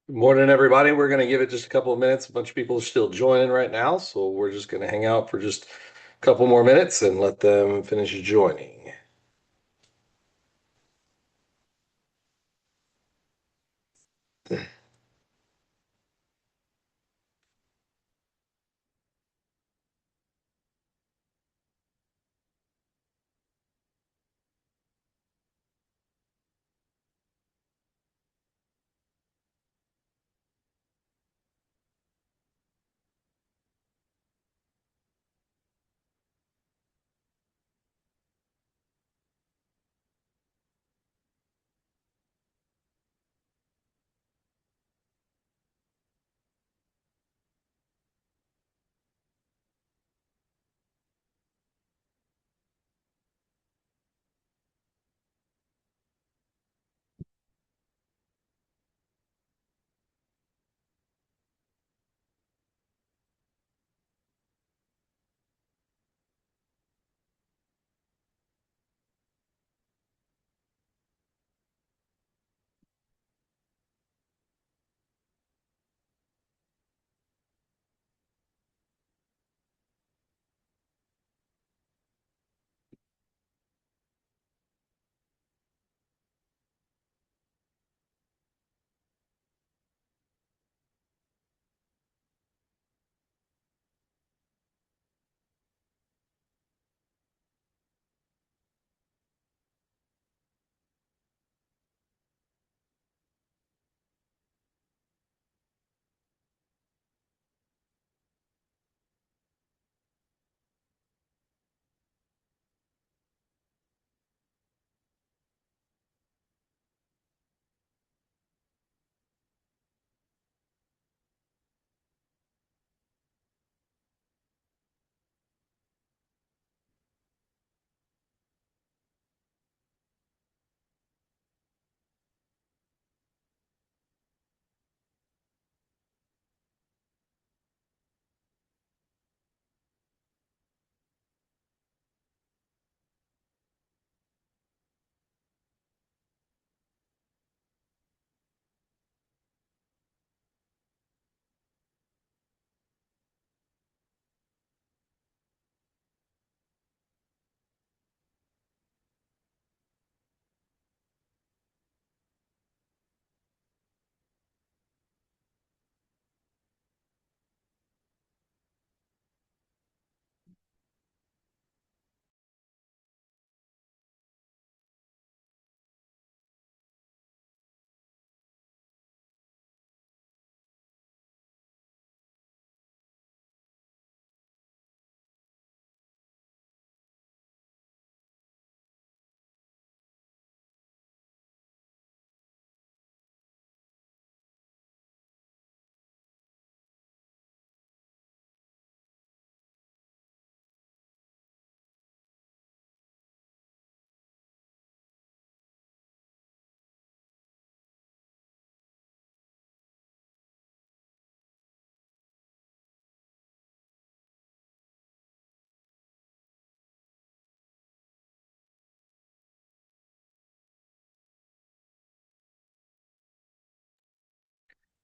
Good morning, everybody. We're going to give it just a couple of minutes. A bunch of people are still joining right now, so we're just going to hang out for just a couple more minutes and let them finish joining.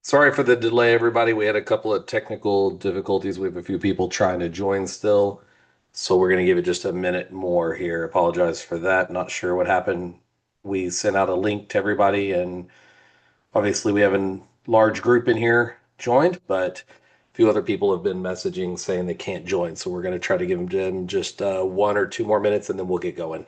Sorry for the delay, everybody. We had a couple of technical difficulties. We have a few people trying to join still, so we're going to give it just a minute more here. Apologize for that. Not sure what happened. We sent out a link to everybody, and obviously we have a large group in here joined, but a few other people have been messaging saying they can't join. So we're going to try to give them just 1 or 2 more minutes, and then we'll get going.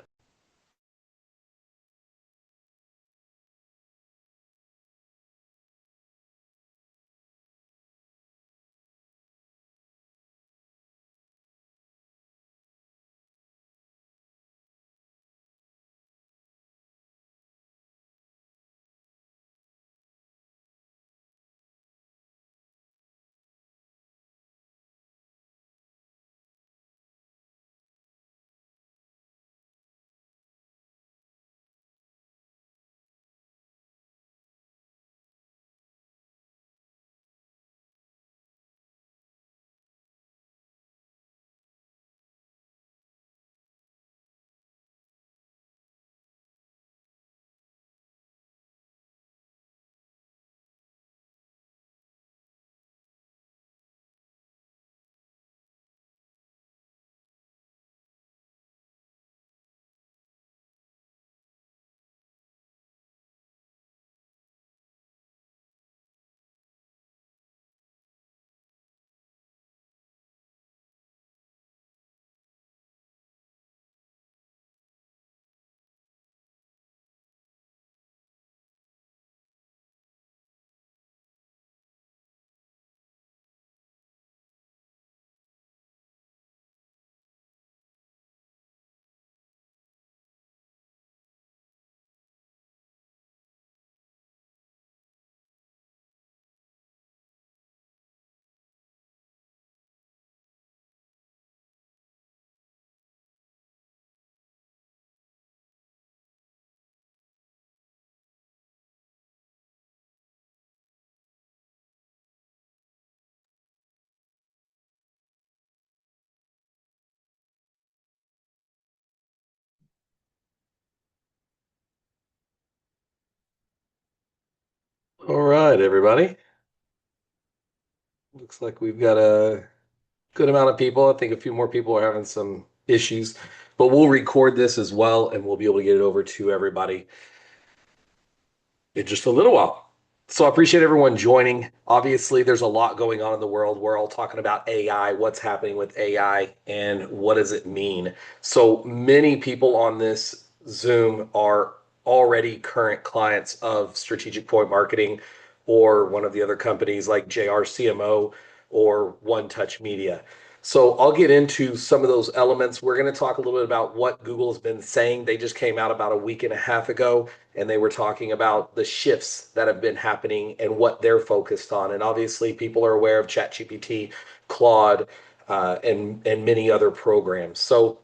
right, everybody. Looks like we've got a good amount of people. I think a few more people are having some issues, but we'll record this as well and we'll be able to get it over to everybody in just a little while. So I appreciate everyone joining. Obviously, there's a lot going on in the world. We're all talking about AI, what's happening with AI, and what does it mean. So many people on this Zoom are already current clients of Strategic Point Marketing or one of the other companies like JRCMO or One Touch Media. So I'll get into some of those elements. We're going to talk a little bit about what Google has been saying. They just came out about a week and a half ago and they were talking about the shifts that have been happening and what they're focused on. And obviously, people are aware of ChatGPT, Claude, and many other programs. So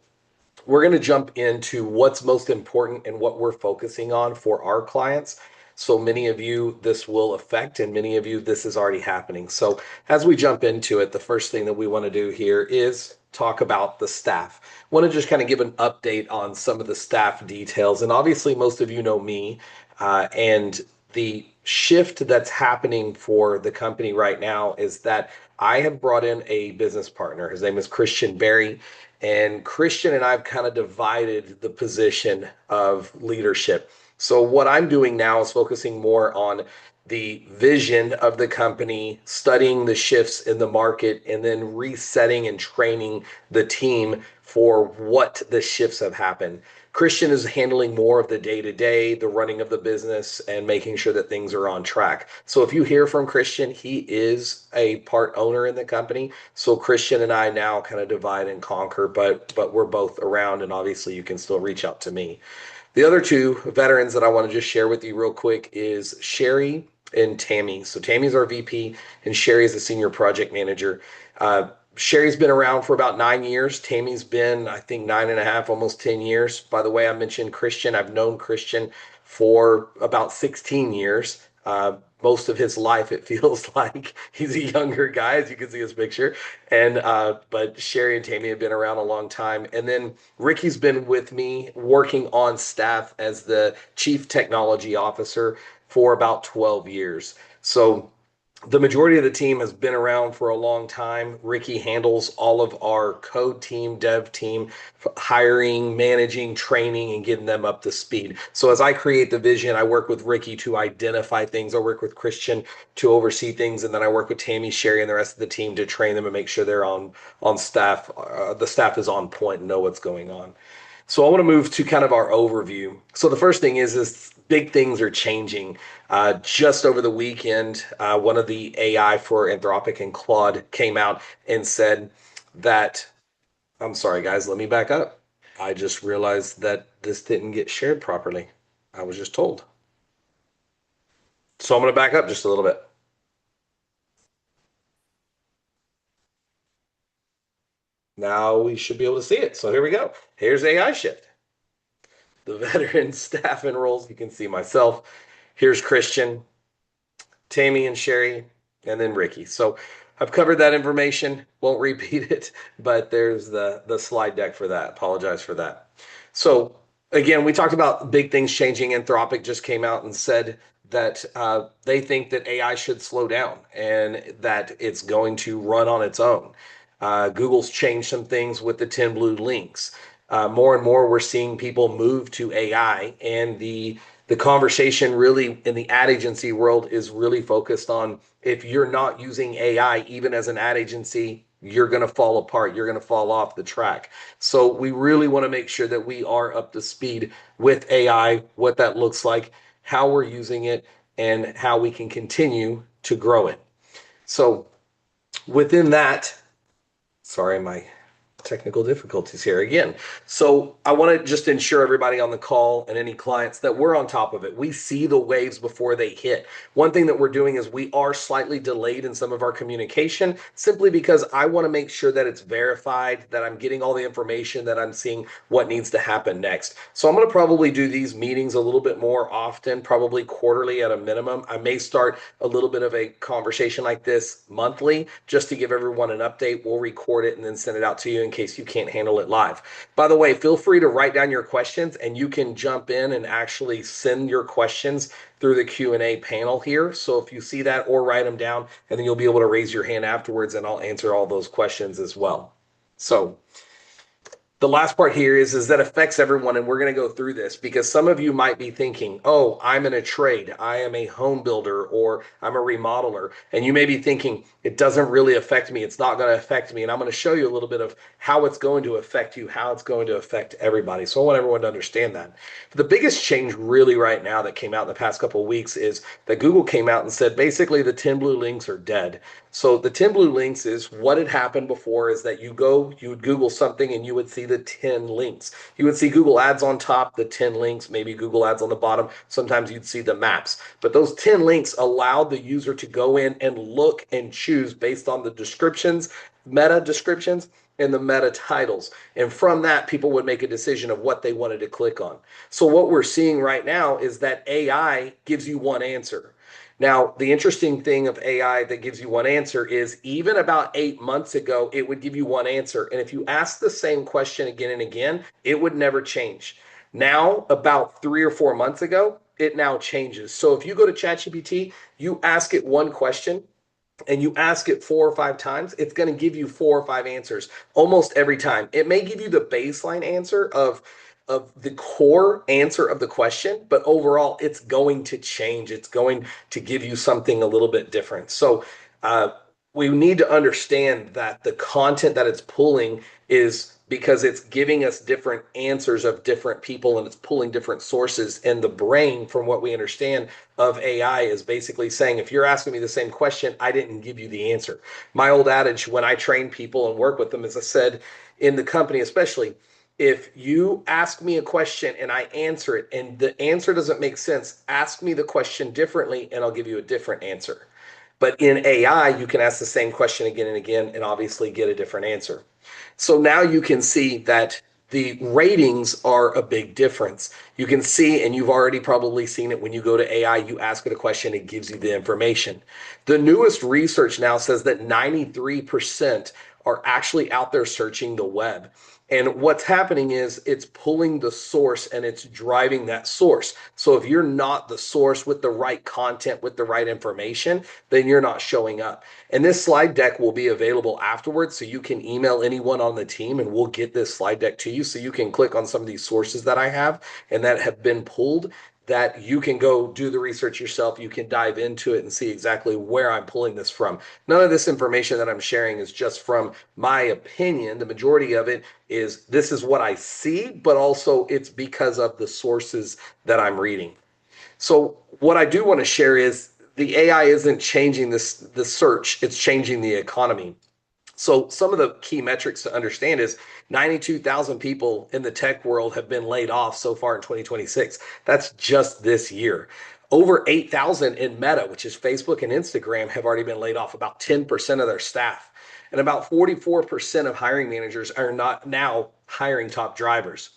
we're going to jump into what's most important and what we're focusing on for our clients. So many of you this will affect, and many of you this is already happening. So as we jump into it, the first thing that we want to do here is talk about the staff. I want to just kind of give an update on some of the staff details. And obviously, most of you know me, and the shift that's happening for the company right now is that I have brought in a business partner. His name is Christian Berry. And Christian and I've kind of divided the position of leadership. So, what I'm doing now is focusing more on the vision of the company, studying the shifts in the market, and then resetting and training the team for what the shifts have happened. Christian is handling more of the day to day, the running of the business, and making sure that things are on track. So if you hear from Christian, he is a part owner in the company. So Christian and I now kind of divide and conquer, but we're both around, and obviously you can still reach out to me. The other two veterans that I want to just share with you real quick is Sherry and Tammy. So Tammy's our VP and Sherry is the senior project manager. Sherry's been around for about 9 years. Tammy's been, I think, 9.5, almost 10 years. By the way, I mentioned Christian. I've known Christian for about 16 years. Most of his life, it feels like he's a younger guy, as you can see his picture. And but Sherry and Tammy have been around a long time. And then Ricky's been with me working on staff as the chief technology officer for about 12 years. So the majority of the team has been around for a long time. Ricky handles all of our code team, dev team, hiring, managing, training, and getting them up to speed. So as I create the vision, I work with Ricky to identify things. I work with Christian to oversee things, and then I work with Tammy, Sherry, and the rest of the team to train them and make sure they're on staff. The staff is on point and know what's going on. So I want to move to kind of our overview. So the first thing is big things are changing. Just over the weekend, one of the AI for Anthropic and Claude came out and said that, I'm sorry, guys, let me back up. I just realized that this didn't get shared properly. I was just told. So I'm going to back up just a little bit. Now we should be able to see it. So here we go. Here's AI shift. The veteran staff and roles. You can see myself. Here's Christian. Tammy and Sherry, and then Ricky. So I've covered that information. Won't repeat it, but there's the slide deck for that. Apologize for that. So again, we talked about big things changing. Anthropic just came out and said that they think that AI should slow down and that it's going to run on its own. Google's changed some things with the 10 blue links. More and more, we're seeing people move to AI, and the conversation really in the ad agency world is really focused on if you're not using AI, even as an ad agency, you're going to fall apart. You're going to fall off the track. So we really want to make sure that we are up to speed with AI, what that looks like, how we're using it, and how we can continue to grow it. So within that, sorry, my technical difficulties here again. So I want to just ensure everybody on the call and any clients that we're on top of it. We see the waves before they hit. One thing that we're doing is we are slightly delayed in some of our communication simply because I want to make sure that it's verified, that I'm getting all the information, that I'm seeing what needs to happen next. So I'm going to probably do these meetings a little bit more often, probably quarterly at a minimum. I may start a little bit of a conversation like this monthly just to give everyone an update. We'll record it and then send it out to you in case you can't handle it live. By the way, feel free to write down your questions, and you can jump in and actually send your questions through the Q&A panel here. So if you see that, or write them down, and then you'll be able to raise your hand afterwards, and I'll answer all those questions as well. So the last part here is that affects everyone, and we're going to go through this because some of you might be thinking, oh, I'm in a trade, I am a home builder, or I'm a remodeler, and you may be thinking it doesn't really affect me, it's not going to affect me. And I'm going to show you a little bit of how it's going to affect you, how it's going to affect everybody. So I want everyone to understand that. But the biggest change really right now that came out in the past couple of weeks is that Google came out and said basically the 10 blue links are dead. So the 10 blue links is what had happened before, is that you would Google something and you would see the 10 links. You would see Google ads on top, the 10 links, maybe Google ads on the bottom. Sometimes you'd see the maps. But those 10 links allowed the user to go in and look and choose based on the descriptions, meta descriptions, and the meta titles. And from that, people would make a decision of what they wanted to click on. So what we're seeing right now is that AI gives you one answer. Now, the interesting thing of AI that gives you one answer is even about 8 months ago, it would give you one answer. And if you ask the same question again and again, it would never change. Now, about 3 or 4 months ago, it now changes. So if you go to ChatGPT, you ask it one question, and you ask it 4 or 5 times, it's going to give you 4 or 5 answers almost every time. It may give you the baseline answer of the core answer of the question, but overall it's going to change. It's going to give you something a little bit different. So we need to understand that the content that it's pulling is because it's giving us different answers of different people, and it's pulling different sources. And the brain, from what we understand of AI, is basically saying, if you're asking me the same question, I didn't give you the answer. My old adage when I train people and work with them, as I said, in the company especially, if you ask me a question and I answer it and the answer doesn't make sense, ask me the question differently and I'll give you a different answer. But in AI, you can ask the same question again and again and obviously get a different answer. So now you can see that the ratings are a big difference. You can see, and you've already probably seen it, when you go to AI, you ask it a question, it gives you the information. The newest research now says that 93% are actually out there searching the web. And what's happening is it's pulling the source and it's driving that source. So if you're not the source with the right content, with the right information, then you're not showing up. And this slide deck will be available afterwards. So you can email anyone on the team and we'll get this slide deck to you. So you can click on some of these sources that I have and that have been pulled, that you can go do the research yourself. You can dive into it and see exactly where I'm pulling this from. None of this information that I'm sharing is just from my opinion. The majority of it is this is what I see, but also it's because of the sources that I'm reading. So what I do want to share is the AI isn't changing the search, it's changing the economy. So some of the key metrics to understand is 92,000 people in the tech world have been laid off so far in 2026. That's just this year. Over 8,000 in Meta, which is Facebook and Instagram, have already been laid off, about 10% of their staff. And about 44% of hiring managers are not now hiring top drivers.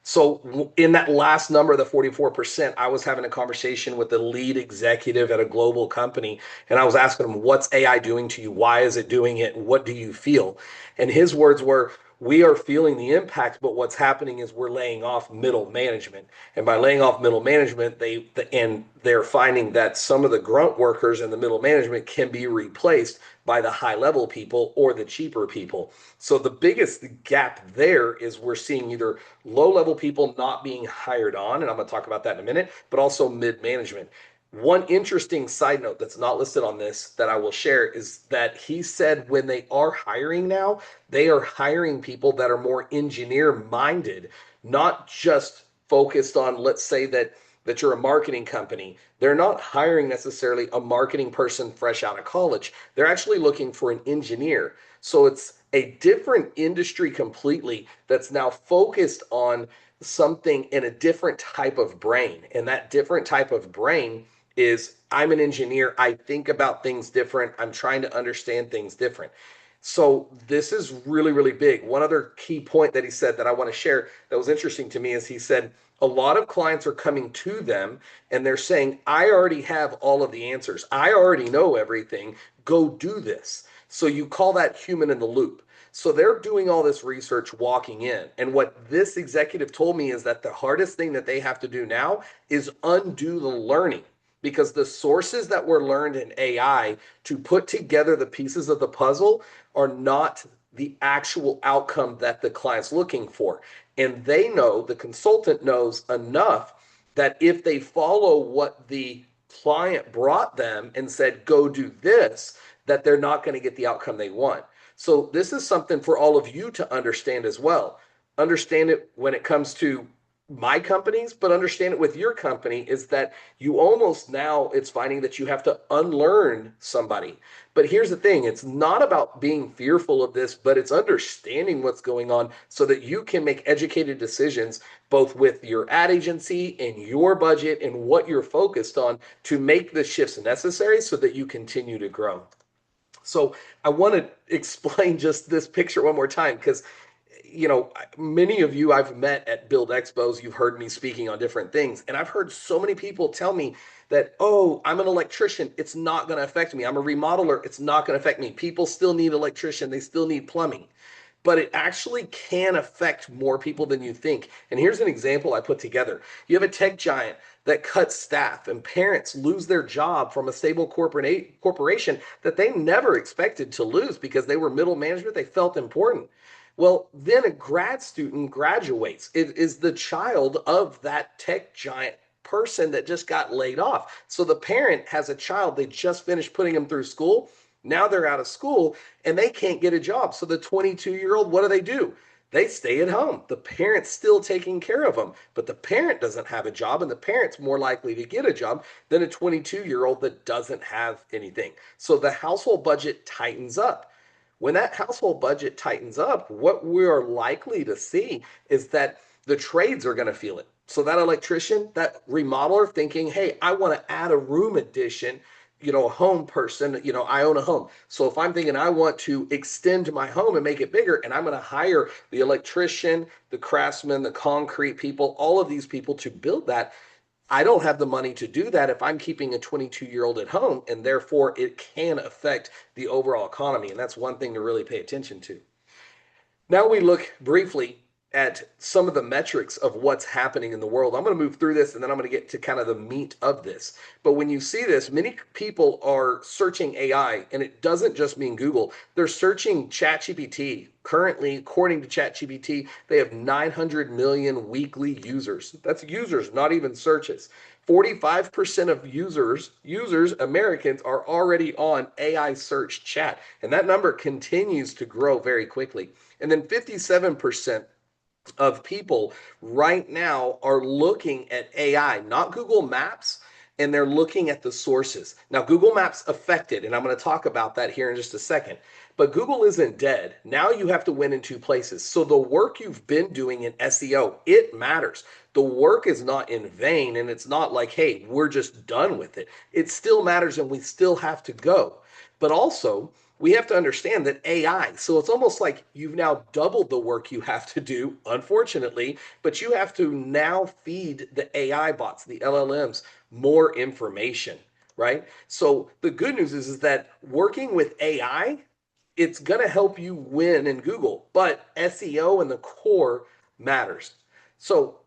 So in that last number, the 44%, I was having a conversation with the lead executive at a global company, and I was asking him, what's AI doing to you? Why is it doing it? What do you feel? And his words were, we are feeling the impact, but what's happening is we're laying off middle management. And by laying off middle management, they're finding that some of the grunt workers in the middle management can be replaced by the high level people or the cheaper people. So the biggest gap there is we're seeing either low level people not being hired on, and I'm going to talk about that in a minute, but also mid management. One interesting side note that's not listed on this that I will share is that he said when they are hiring now, they are hiring people that are more engineer minded, not just focused on, let's say that you're a marketing company. They're not hiring necessarily a marketing person fresh out of college. They're actually looking for an engineer. So it's a different industry completely that's now focused on something in a different type of brain. And that different type of brain is, I'm an engineer. I think about things different. I'm trying to understand things different. So this is really, really big. One other key point that he said that I want to share that was interesting to me is he said, A lot of clients are coming to them and they're saying, I already have all of the answers. I already know everything. Go do this. So you call that human in the loop. So they're doing all this research walking in. And what this executive told me is that the hardest thing that they have to do now is undo the learning, because the sources that were learned in AI to put together the pieces of the puzzle are not the actual outcome that the client's looking for. And they know, the consultant knows enough that if they follow what the client brought them and said, go do this, that they're not going to get the outcome they want. So this is something for all of you to understand as well. Understand it when it comes to my companies, but understand it with your company, is that you almost now it's finding that you have to unlearn somebody. But here's the thing, it's not about being fearful of this, but it's understanding what's going on so that you can make educated decisions both with your ad agency and your budget and what you're focused on to make the shifts necessary so that you continue to grow. So I want to explain just this picture one more time, because many of you I've met at Build Expos, you've heard me speaking on different things, and I've heard so many people tell me that, oh, I'm an electrician, it's not going to affect me. I'm a remodeler, it's not going to affect me. People still need electrician, they still need plumbing. But it actually can affect more people than you think. And here's an example I put together. You have a tech giant that cuts staff, and parents lose their job from a stable corporation that they never expected to lose because they were middle management, they felt important. Well, then a grad student graduates. It is the child of that tech giant person that just got laid off. So the parent has a child, they just finished putting them through school. Now they're out of school and they can't get a job. So the 22-year-old, what do? They stay at home. The parent's still taking care of them, but the parent doesn't have a job, and the parent's more likely to get a job than a 22-year-old that doesn't have anything. So the household budget tightens up. When that household budget tightens up, what we're likely to see is that the trades are going to feel it. So that electrician, that remodeler thinking, hey, I want to add a room addition, a home person, I own a home. So if I'm thinking I want to extend my home and make it bigger, and I'm going to hire the electrician, the craftsman, the concrete people, all of these people to build that, I don't have the money to do that if I'm keeping a 22-year-old at home, and therefore it can affect the overall economy. And that's one thing to really pay attention to. Now we look briefly at some of the metrics of what's happening in the world. I'm going to move through this and then I'm going to get to kind of the meat of this. But when you see this, many people are searching AI, and it doesn't just mean Google. They're searching ChatGPT. Currently, according to ChatGPT, they have 900 million weekly users. That's users, not even searches. 45% of users, Americans, are already on AI search chat, and that number continues to grow very quickly. And then 57% of people right now are looking at AI, not Google Maps, and they're looking at the sources. Now, Google Maps affected, and I'm going to talk about that here in just a second. But Google isn't dead. Now you have to win in two places. So the work you've been doing in SEO, it matters. The work is not in vain, and it's not like, hey, we're just done with it. It still matters, and we still have to go. But also, we have to understand that AI, so it's almost like you've now doubled the work you have to do, unfortunately, but you have to now feed the AI bots, the LLMs, more information, right? So the good news is that working with AI, it's going to help you win in Google, but SEO and the core matters. So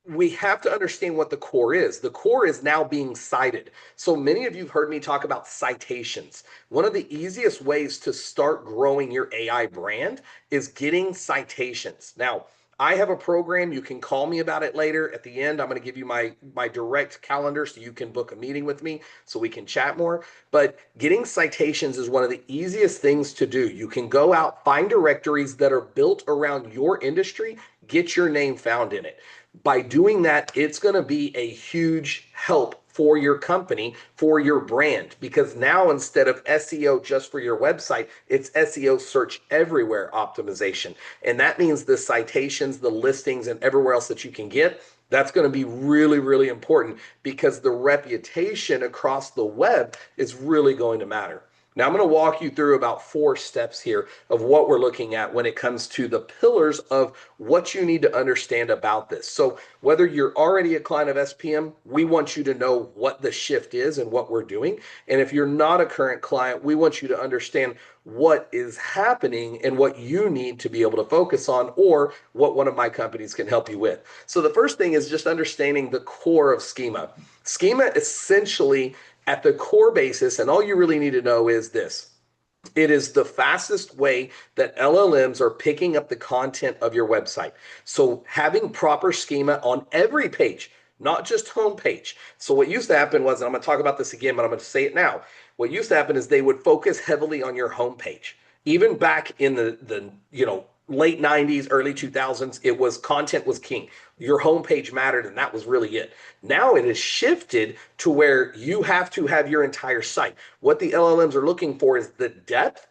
we have to understand what the core is. The core is now being cited. So many of you have heard me talk about citations. One of the easiest ways to start growing your AI brand is getting citations. Now, I have a program. You can call me about it later. At the end, I'm going to give you my direct calendar so you can book a meeting with me so we can chat more. But getting citations is one of the easiest things to do. You can go out, find directories that are built around your industry, get your name found in it. By doing that, it's going to be a huge help for your company, for your brand, because now instead of SEO just for your website, it's SEO search everywhere optimization. And that means the citations, the listings, and everywhere else that you can get, that's going to be really, really important, because the reputation across the web is really going to matter. Now I'm going to walk you through about 4 steps here of what we're looking at when it comes to the pillars of what you need to understand about this. So whether you're already a client of SPM, we want you to know what the shift is and what we're doing. And if you're not a current client, we want you to understand what is happening and what you need to be able to focus on, or what one of my companies can help you with. So the first thing is just understanding the core of Schema. Schema essentially at the core basis, and all you really need to know is this: it is the fastest way that LLMs are picking up the content of your website. So having proper schema on every page, not just homepage. So what used to happen was, and I'm going to talk about this again, but I'm going to say it now. What used to happen is they would focus heavily on your homepage. Even back in the late 90s, early 2000s, it was content was king. Your homepage mattered, and that was really it. Now it has shifted to where you have to have your entire site. What the LLMs are looking for is the depth,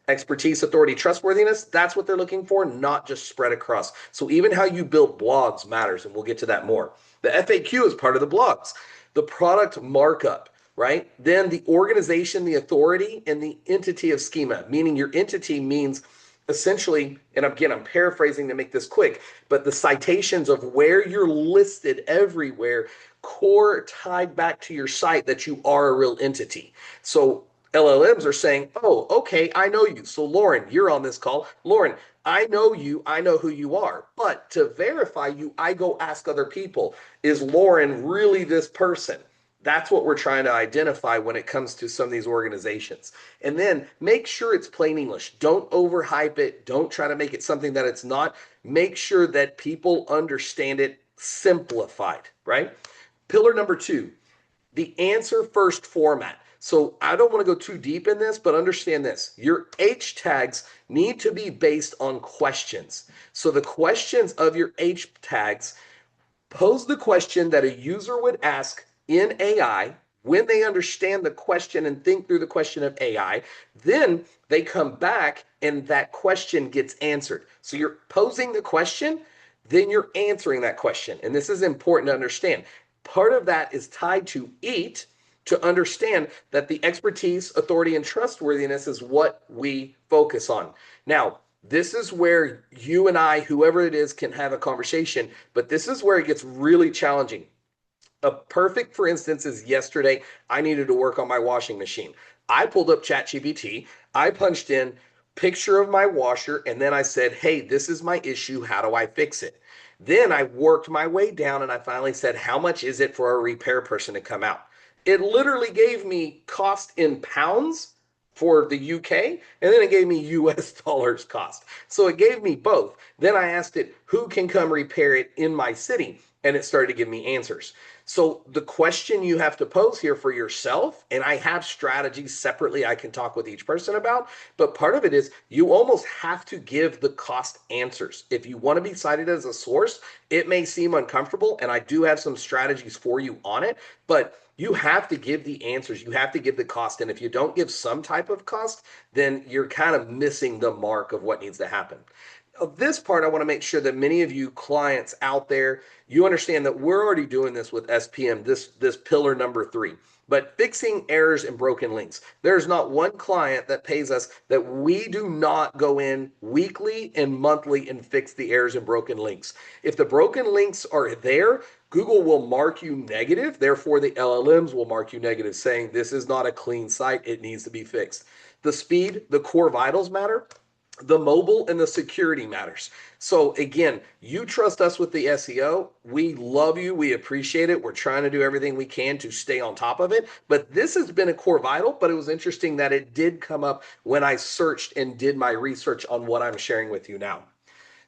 expertise, authority, trustworthiness. That's what they're looking for, not just spread across. So even how you build blogs matters, and we'll get to that more. The FAQ is part of the blogs. The product markup, right? Then the organization, the authority, and the entity of schema, meaning your entity means essentially, and again, I'm paraphrasing to make this quick, but the citations of where you're listed everywhere, core tied back to your site that you are a real entity. So LLMs are saying, oh, okay, I know you. So Lauren, you're on this call. Lauren, I know you. I know who you are. But to verify you, I go ask other people, is Lauren really this person? That's what we're trying to identify when it comes to some of these organizations. And then make sure it's plain English. Don't overhype it. Don't try to make it something that it's not. Make sure that people understand it simplified, right? Pillar number 2, the answer first format. So I don't want to go too deep in this, but understand this. Your H tags need to be based on questions. So the questions of your H tags, pose the question that a user would ask in AI. When they understand the question and think through the question of AI, then they come back and that question gets answered. So you're posing the question, then you're answering that question. And this is important to understand. Part of that is tied to EAT, to understand that the expertise, authority, and trustworthiness is what we focus on. Now, this is where you and I, whoever it is, can have a conversation, but this is where it gets really challenging. A perfect, for instance, is yesterday, I needed to work on my washing machine. I pulled up ChatGPT, I punched in picture of my washer, and then I said, hey, this is my issue, how do I fix it? Then I worked my way down and I finally said, how much is it for a repair person to come out? It literally gave me cost in pounds for the UK, and then it gave me US dollars cost. So it gave me both. Then I asked it, who can come repair it in my city? And it started to give me answers. So the question you have to pose here for yourself, and I have strategies separately I can talk with each person about, but part of it is you almost have to give the cost answers. If you want to be cited as a source, it may seem uncomfortable, and I do have some strategies for you on it, but you have to give the answers. You have to give the cost. And if you don't give some type of cost, then you're kind of missing the mark of what needs to happen. This part, I want to make sure that many of you clients out there, you understand that we're already doing this with SPM, this pillar number 3. But fixing errors and broken links. There's not one client that pays us that we do not go in weekly and monthly and fix the errors and broken links. If the broken links are there, Google will mark you negative. Therefore, the LLMs will mark you negative, saying this is not a clean site. It needs to be fixed. The speed, the core vitals matter. The mobile and the security matters. So again, you trust us with the SEO. We love you. We appreciate it. We're trying to do everything we can to stay on top of it. But this has been a core vital, but it was interesting that it did come up when I searched and did my research on what I'm sharing with you now.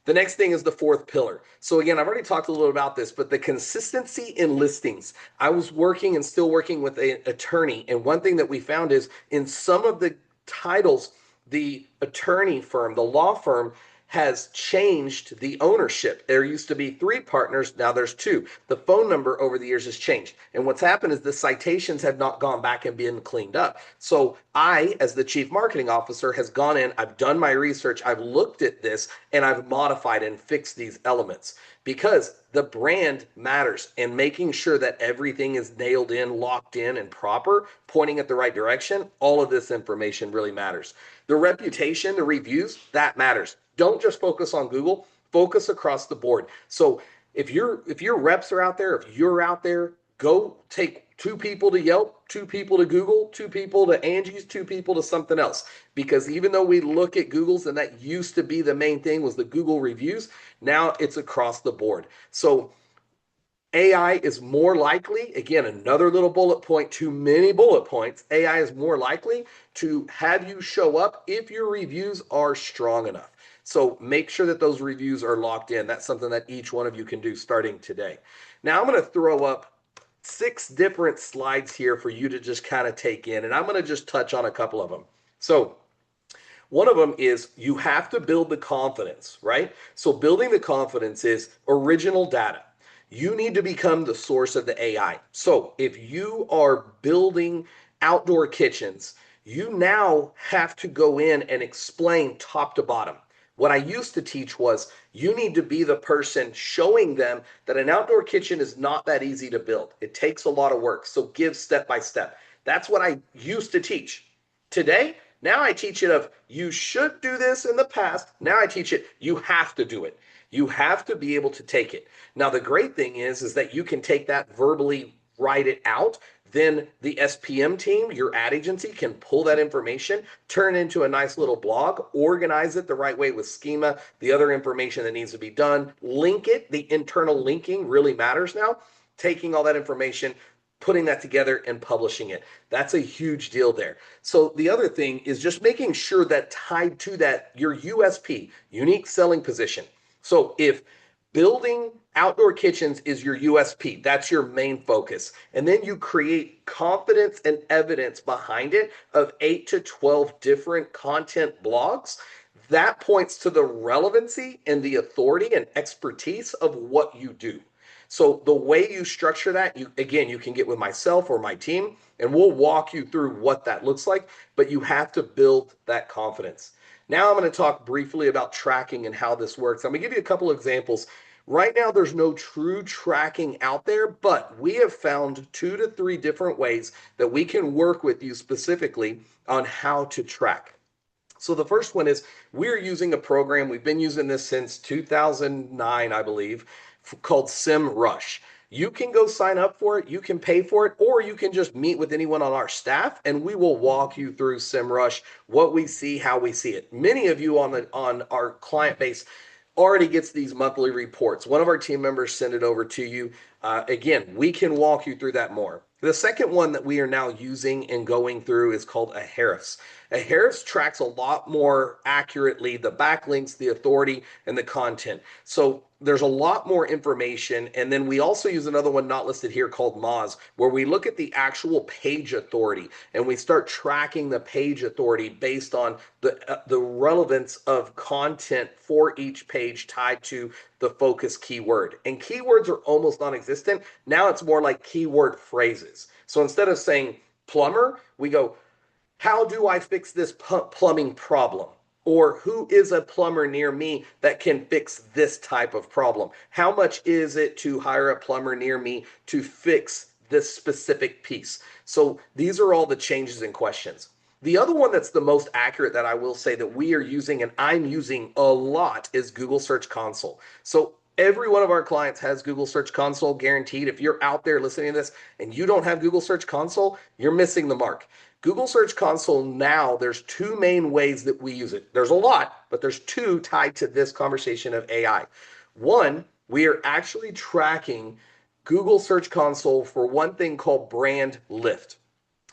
The next thing is the 4th pillar. So again, I've already talked a little about this, but the consistency in listings. I was working and still working with an attorney, and one thing that we found is in some of the titles, the attorney firm, the law firm, has changed the ownership. There used to be 3 partners, now there's 2. The phone number over the years has changed. And what's happened is the citations have not gone back and been cleaned up. So I, as the chief marketing officer, has gone in, I've done my research, I've looked at this, and I've modified and fixed these elements because the brand matters, and making sure that everything is nailed in, locked in, and proper, pointing at the right direction, all of this information really matters. The reputation, the reviews, that matters. Don't just focus on Google, focus across the board. So if your reps are out there, if you're out there, go take 2 people to Yelp, 2 people to Google, 2 people to Angie's, 2 people to something else. Because even though we look at Google's, and that used to be the main thing was the Google reviews, now it's across the board. So AI is more likely, again, another little bullet point, too many bullet points. AI is more likely to have you show up if your reviews are strong enough. So make sure that those reviews are locked in. That's something that each one of you can do starting today. Now I'm going to throw up 6 different slides here for you to just kind of take in, and I'm going to just touch on a couple of them. So one of them is you have to build the confidence, right? So building the confidence is original data. You need to become the source of the AI. So if you are building outdoor kitchens, you now have to go in and explain top to bottom. What I used to teach was you need to be the person showing them that an outdoor kitchen is not that easy to build. It takes a lot of work. So give step by step. That's what I used to teach. Today, now I teach it of you should do this in the past. Now I teach it you have to do it. You have to be able to take it. Now the great thing is that you can take that verbally, write it out. Then the SPM team, your ad agency, can pull that information, turn it into a nice little blog, organize it the right way with Schema, the other information that needs to be done, link it. The internal linking really matters now. Taking all that information, putting that together and publishing it. That's a huge deal there. So the other thing is just making sure that tied to that, your USP, unique selling position. So if building outdoor kitchens is your USP, that's your main focus. And then you create confidence and evidence behind it of 8 to 12 different content blogs. That points to the relevancy and the authority and expertise of what you do. So the way you structure that, you can get with myself or my team, and we'll walk you through what that looks like, but you have to build that confidence. Now I'm going to talk briefly about tracking and how this works. I'm going to give you a couple examples. Right now, there's no true tracking out there, but we have found 2 to 3 different ways that we can work with you specifically on how to track. So the first one is we're using a program. We've been using this since 2009, I believe, called Semrush. You can go sign up for it, you can pay for it, or you can just meet with anyone on our staff and we will walk you through Semrush, what we see, how we see it. Many of you on our client base already gets these monthly reports. One of our team members send it over to you. Again, we can walk you through that more. The second one that we are now using and going through is called Ahrefs. Ahrefs tracks a lot more accurately the backlinks, the authority, and the content. So there's a lot more information. And then we also use another one not listed here called Moz, where we look at the actual page authority and we start tracking the page authority based on the relevance of content for each page tied to the focus keyword. And keywords are almost non-existent. Now it's more like keyword phrases. So instead of saying plumber, we go, how do I fix this plumbing problem? Or who is a plumber near me that can fix this type of problem? How much is it to hire a plumber near me to fix this specific piece? So these are all the changes and questions. The other one that's the most accurate that I will say that we are using and I'm using a lot is Google Search Console. So every one of our clients has Google Search Console guaranteed. If you're out there listening to this and you don't have Google Search Console, you're missing the mark. Google Search Console now, there's 2 main ways that we use it. There's a lot, but there's 2 tied to this conversation of AI. One, we are actually tracking Google Search Console for one thing called brand lift.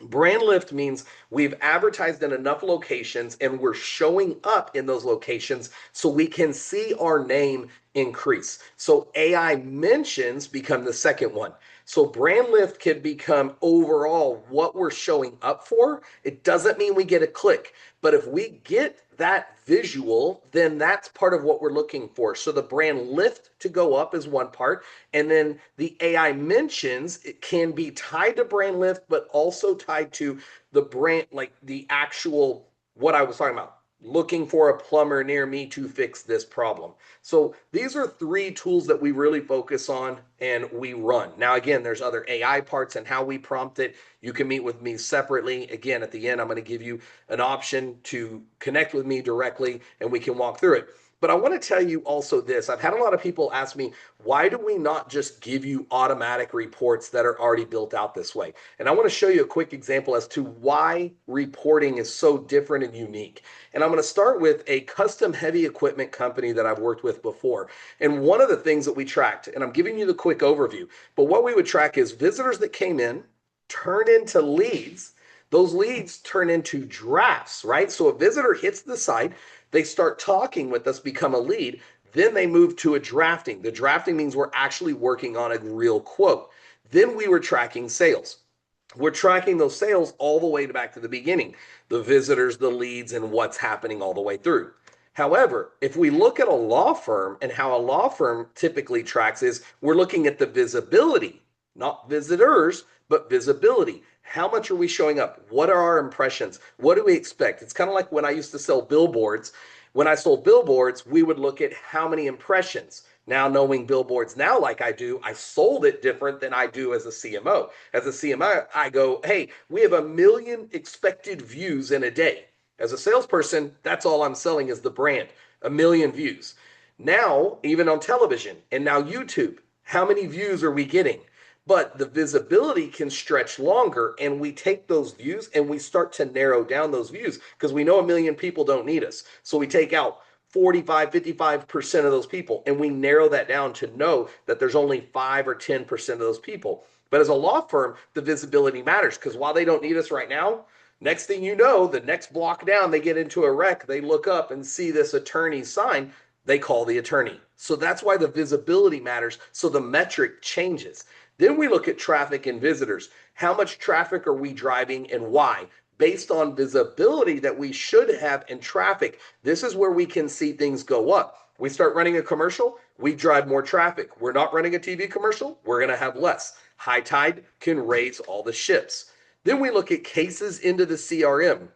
Brand lift means we've advertised in enough locations and we're showing up in those locations so we can see our name increase. So AI mentions become the second one. So brand lift can become overall what we're showing up for. It doesn't mean we get a click, but if we get that visual, then that's part of what we're looking for. So the brand lift to go up is one part. And then the AI mentions, it can be tied to brand lift, but also tied to the brand, like the actual, what I was talking about, looking for a plumber near me to fix this problem. So these are three tools that we really focus on and we run. Now, again, there's other AI parts and how we prompt it. You can meet with me separately. Again, at the end, I'm going to give you an option to connect with me directly and we can walk through it. But I want to tell you also this. I've had a lot of people ask me, why do we not just give you automatic reports that are already built out this way? And I want to show you a quick example as to why reporting is so different and unique. And I'm going to start with a custom heavy equipment company that I've worked with before. And one of the things that we tracked, and I'm giving you the quick overview, but what we would track is visitors that came in, turned into leads. Those leads turn into drafts, right? So a visitor hits the site, they start talking with us, become a lead, then they move to a drafting. The drafting means we're actually working on a real quote. Then we were tracking sales. We're tracking those sales all the way back to the beginning, the visitors, the leads, and what's happening all the way through. However, if we look at a law firm and how a law firm typically tracks is we're looking at the visibility, not visitors, but visibility. How much are we showing up? What are our impressions? What do we expect? It's kind of like when I used to sell billboards. When I sold billboards, we would look at how many impressions. Now, knowing billboards now like I do, I sold it different than I do as a CMO. As a CMO, I go, hey, we have 1 million expected views in a day. As a salesperson, that's all I'm selling is the brand, 1 million views. Now, even on television and now YouTube, how many views are we getting? But the visibility can stretch longer, and we take those views and we start to narrow down those views because we know 1 million people don't need us. So we take out 45, 55% of those people, and we narrow that down to know that there's only 5 or 10% of those people. But as a law firm, the visibility matters because while they don't need us right now, next thing you know, the next block down, they get into a wreck, they look up and see this attorney's sign, they call the attorney. So that's why the visibility matters. So the metric changes. Then we look at traffic and visitors. How much traffic are we driving and why? Based on visibility that we should have in traffic, this is where we can see things go up. We start running a commercial, we drive more traffic. We're not running a TV commercial, we're going to have less. High tide can raise all the ships. Then we look at cases into the CRM.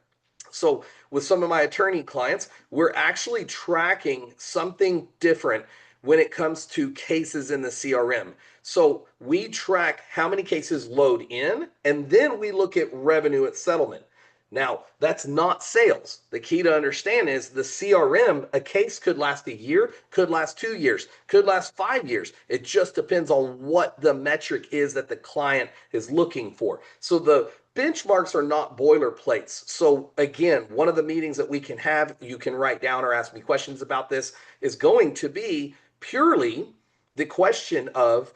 So with some of my attorney clients, we're actually tracking something different when it comes to cases in the CRM. So we track how many cases load in, and then we look at revenue at settlement. Now, that's not sales. The key to understand is the CRM, a case could last a year, could last 2 years, could last 5 years. It just depends on what the metric is that the client is looking for. So the benchmarks are not boilerplates. So again, one of the meetings that we can have, you can write down or ask me questions about this, is going to be purely the question of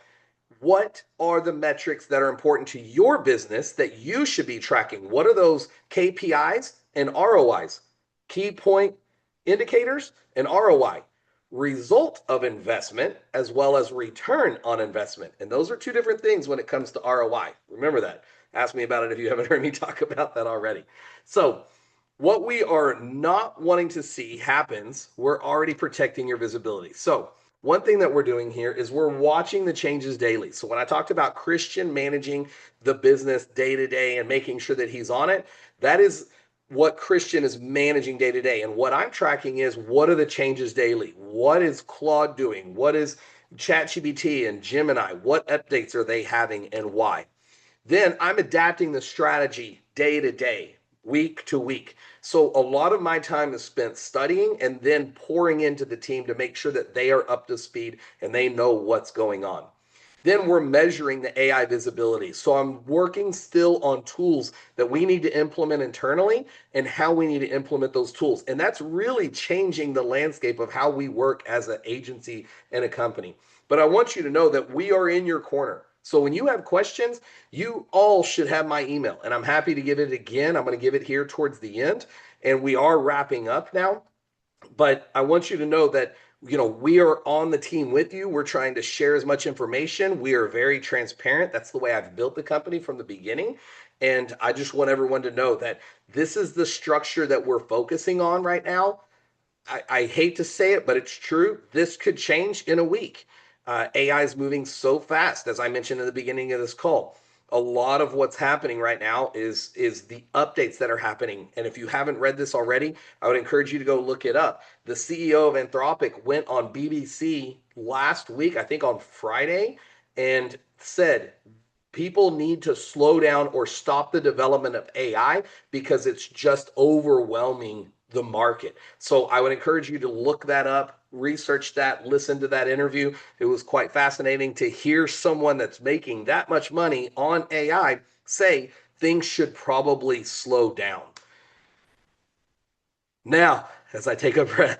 what are the metrics that are important to your business that you should be tracking? What are those KPIs and ROIs? Key point indicators and ROI. Result of investment as well as return on investment. And those are two different things when it comes to ROI. Remember that. Ask me about it if you haven't heard me talk about that already. So what we are not wanting to see happens, we're already protecting your visibility. So one thing that we're doing here is we're watching the changes daily. So when I talked about Christian managing the business day to day and making sure that he's on it, that is what Christian is managing day to day. And what I'm tracking is what are the changes daily? What is Claude doing? What is ChatGPT and Gemini? What updates are they having and why? Then I'm adapting the strategy day to day, week to week. So a lot of my time is spent studying and then pouring into the team to make sure that they are up to speed and they know what's going on. Then we're measuring the AI visibility. So I'm working still on tools that we need to implement internally and how we need to implement those tools. And that's really changing the landscape of how we work as an agency and a company. But I want you to know that we are in your corner. So when you have questions, you all should have my email. And I'm happy to give it again. I'm going to give it here towards the end. And we are wrapping up now. But I want you to know that we are on the team with you. We're trying to share as much information. We are very transparent. That's the way I've built the company from the beginning. And I just want everyone to know that this is the structure that we're focusing on right now. I hate to say it, but it's true. This could change in a week. AI is moving so fast, as I mentioned in the beginning of this call. A lot of what's happening right now is the updates that are happening. And if you haven't read this already, I would encourage you to go look it up. The CEO of Anthropic went on BBC last week, I think on Friday, and said people need to slow down or stop the development of AI because it's just overwhelming the market. So I would encourage you to look that up, research that, listen to that interview. It was quite fascinating to hear someone that's making that much money on AI say things should probably slow down. Now, as I take a breath,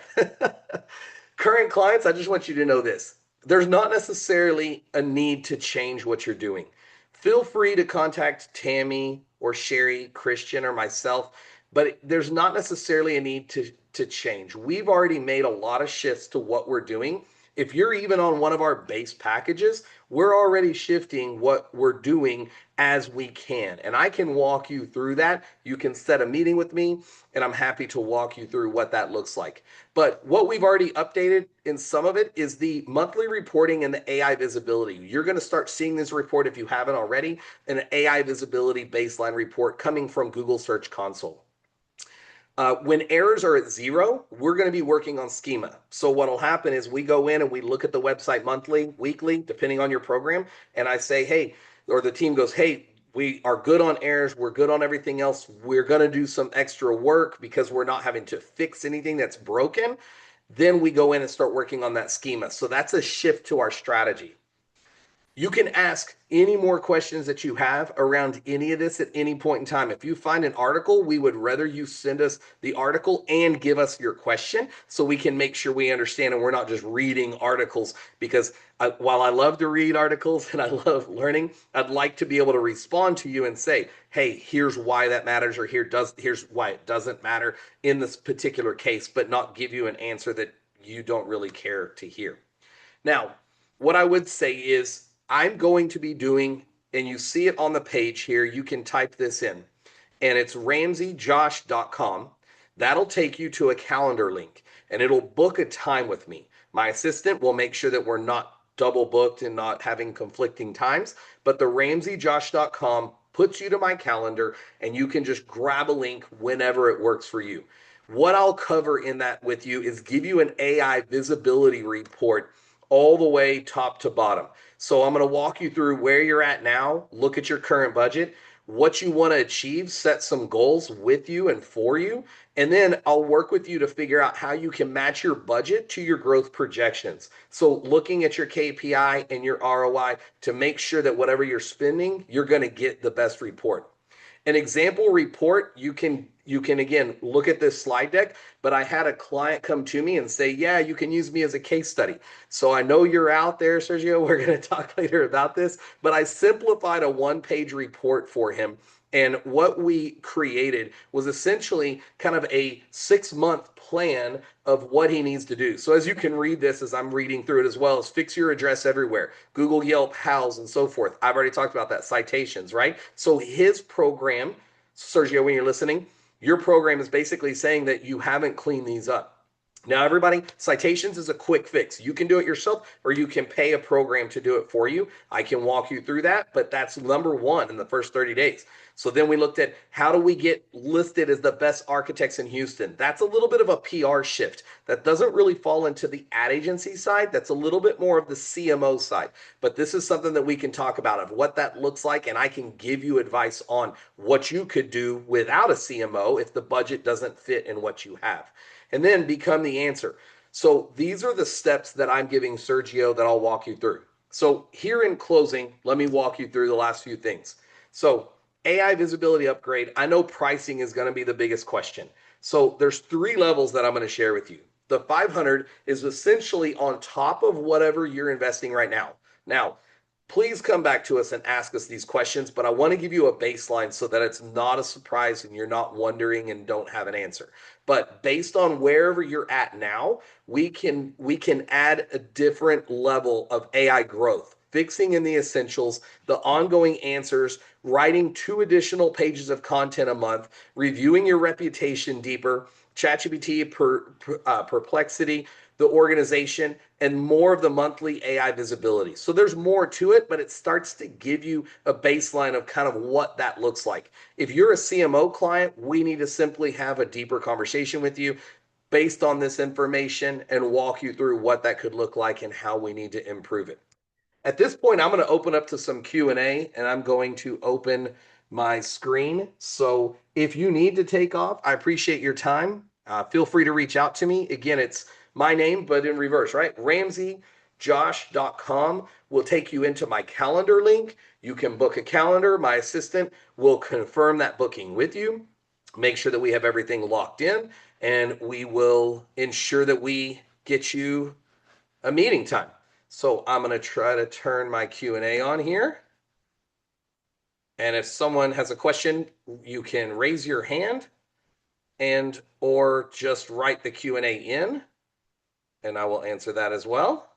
current clients, I just want you to know this. There's not necessarily a need to change what you're doing. Feel free to contact Tammy or Sherry, Christian, or myself, but there's not necessarily a need to change. We've already made a lot of shifts to what we're doing. If you're even on one of our base packages, we're already shifting what we're doing as we can. And I can walk you through that. You can set a meeting with me, and I'm happy to walk you through what that looks like. But what we've already updated in some of it is the monthly reporting and the AI visibility. You're going to start seeing this report if you haven't already, an AI visibility baseline report coming from Google Search Console. When errors are at zero, we're going to be working on Schema. So what will happen is we go in and we look at the website monthly, weekly, depending on your program. And I say, hey, or the team goes, hey, we are good on errors. We're good on everything else. We're going to do some extra work because we're not having to fix anything that's broken. Then we go in and start working on that Schema. So that's a shift to our strategy. You can ask any more questions that you have around any of this at any point in time. If you find an article, we would rather you send us the article and give us your question so we can make sure we understand and we're not just reading articles. Because while I love to read articles and I love learning, I'd like to be able to respond to you and say, hey, here's why that matters, or here's why it doesn't matter in this particular case, but not give you an answer that you don't really care to hear. Now, what I would say is I'm going to be doing, and you see it on the page here, you can type this in, and it's ramseyjosh.com. That'll take you to a calendar link, and it'll book a time with me. My assistant will make sure that we're not double booked and not having conflicting times, but the ramseyjosh.com puts you to my calendar, and you can just grab a link whenever it works for you. What I'll cover in that with you is give you an AI visibility report all the way top to bottom. So I'm going to walk you through where you're at now, look at your current budget, what you want to achieve, set some goals with you and for you, and then I'll work with you to figure out how you can match your budget to your growth projections. So looking at your KPI and your ROI to make sure that whatever you're spending, you're going to get the best report. An example report, you can again look at this slide deck, but I had a client come to me and say, yeah, you can use me as a case study. So I know you're out there, Sergio. We're going to talk later about this, but I simplified a one-page report for him. And what we created was essentially kind of a 6-month plan of what he needs to do. So as you can read this, as I'm reading through it as well, is fix your address everywhere, Google, Yelp, Houzz, and so forth. I've already talked about that, citations, right? So his program, Sergio, when you're listening, your program is basically saying that you haven't cleaned these up. Now, everybody, citations is a quick fix. You can do it yourself or you can pay a program to do it for you. I can walk you through that, but that's number one in the first 30 days. So then we looked at how do we get listed as the best architects in Houston? That's a little bit of a PR shift. That doesn't really fall into the ad agency side. That's a little bit more of the CMO side. But this is something that we can talk about of what that looks like, and I can give you advice on what you could do without a CMO if the budget doesn't fit in what you have. And then become the answer. So these are the steps that I'm giving Sergio that I'll walk you through. So here in closing, let me walk you through the last few things. So AI visibility upgrade, I know pricing is going to be the biggest question. So there's 3 levels that I'm going to share with you. The 500 is essentially on top of whatever you're investing right now. Now, please come back to us and ask us these questions. But I want to give you a baseline so that it's not a surprise and you're not wondering and don't have an answer. But based on wherever you're at now, we can add a different level of AI growth, fixing in the essentials, the ongoing answers, writing 2 additional pages of content a month, reviewing your reputation deeper, ChatGPT, Perplexity, the organization, and more of the monthly AI visibility. So there's more to it, but it starts to give you a baseline of kind of what that looks like. If you're a CMO client, we need to simply have a deeper conversation with you based on this information and walk you through what that could look like and how we need to improve it. At this point, I'm going to open up to some Q&A, and I'm going to open my screen. So if you need to take off, I appreciate your time. Feel free to reach out to me. Again, it's my name, but in reverse, right? RamseyJosh.com will take you into my calendar link. You can book a calendar. My assistant will confirm that booking with you, make sure that we have everything locked in, and we will ensure that we get you a meeting time. So I'm going to try to turn my Q&A on here. And if someone has a question, you can raise your hand and or just write the Q&A in, and I will answer that as well.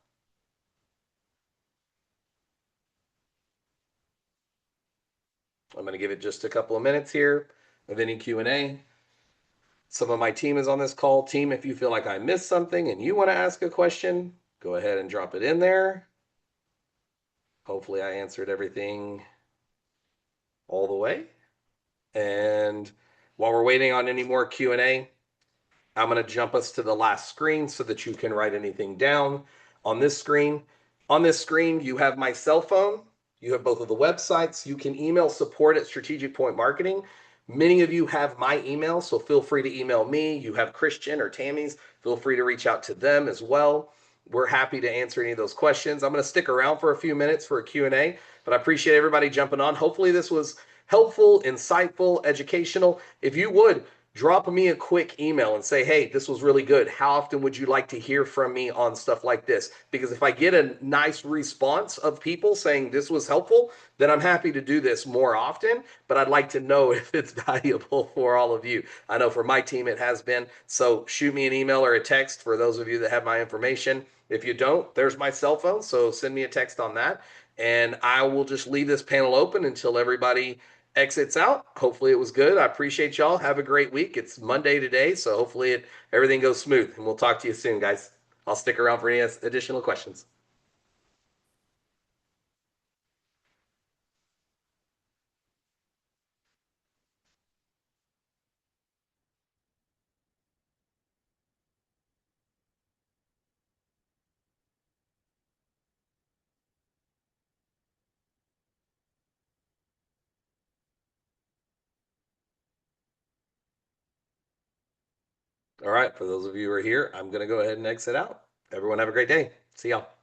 I'm going to give it just a couple of minutes here of any Q&A. Some of my team is on this call. Team, if you feel like I missed something and you want to ask a question, go ahead and drop it in there. Hopefully I answered everything all the way. And while we're waiting on any more Q&A, I'm going to jump us to the last screen so that you can write anything down on this screen. On this screen, you have my cell phone. You have both of the websites. You can email support at Strategic Point Marketing. Many of you have my email, so feel free to email me. You have Christian or Tammy's. Feel free to reach out to them as well. We're happy to answer any of those questions. I'm going to stick around for a few minutes for a Q&A, but I appreciate everybody jumping on. Hopefully this was helpful, insightful, educational. If you would, drop me a quick email and say, hey, this was really good. How often would you like to hear from me on stuff like this? Because if I get a nice response of people saying this was helpful, then I'm happy to do this more often. But I'd like to know if it's valuable for all of you. I know for my team it has been. So shoot me an email or a text for those of you that have my information. If you don't, there's my cell phone. So send me a text on that. And I will just leave this panel open until everybody exits out. Hopefully it was good. I appreciate y'all. Have a great week. It's Monday today, so hopefully everything goes smooth. And we'll talk to you soon, guys. I'll stick around for any additional questions. All right, for those of you who are here, I'm going to go ahead and exit out. Everyone have a great day. See y'all.